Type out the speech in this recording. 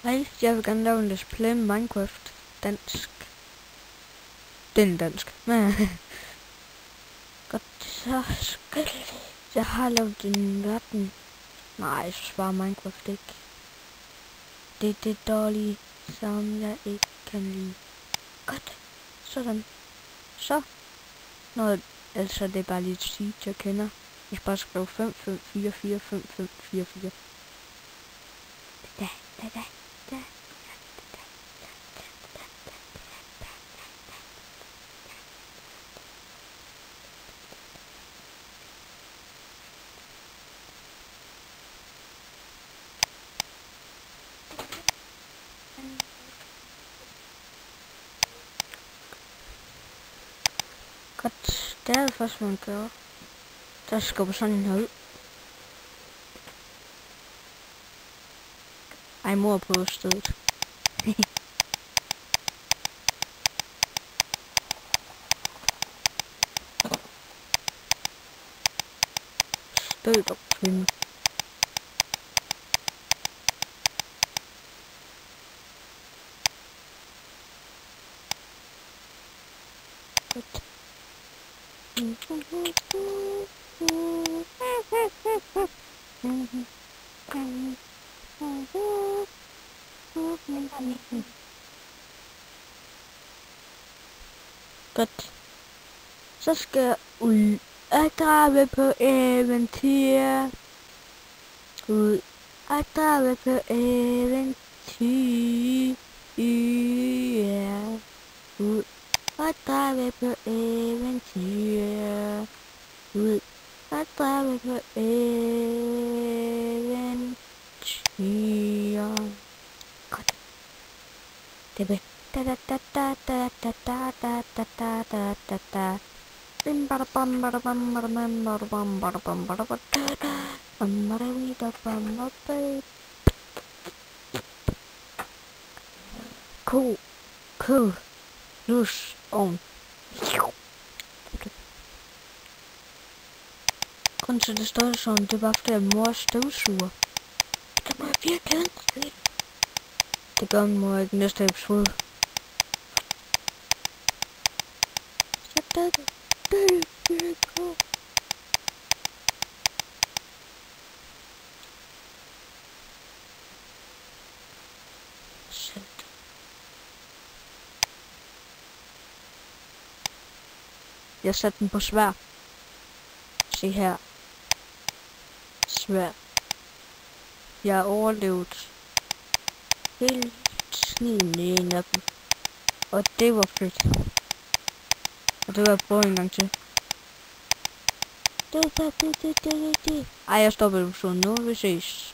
Hej, jeg vil gerne lave en let's play Minecraft dansk. Den dansk. Godt, så skal jeg har lavet en verden. Nej, så svarer Minecraft ikke. Det er det dårlige, som jeg ikke kan lide. Godt, sådan. Så. Nå, altså det er bare lige et seed, jeg kender. Jeg skal bare skrive 55445544. Da. Godt, det er det første, man gør. Der skubber sådan en her ud. Ej, mor på stedet. Stød op, kvinde. Godt. Godt. Så skal jeg ud og drage på eventyr. Ud og drage på eventyr. Ud og drage på eventyr. Ud og drage på eventyr. Godt. Det vil. Da da da da da da da da da da da da da. Bim bada bam bada bam bada bam bada bam bada bam bada bam bada bam bada bam. Cool. Lus on. Grunden til det står sådan, det var fordi mor støvsuger. Det må jeg virkelig ikke. Det gør min mor ikke næste episode. Så det er godt. Jeg satte den på svær. Se her. Svær. Jeg har overlevet hele sneen i en af dem. Og det var fedt. Og det var jeg prøve en gang til. Ej, jeg stopper episoden nu. Vi ses.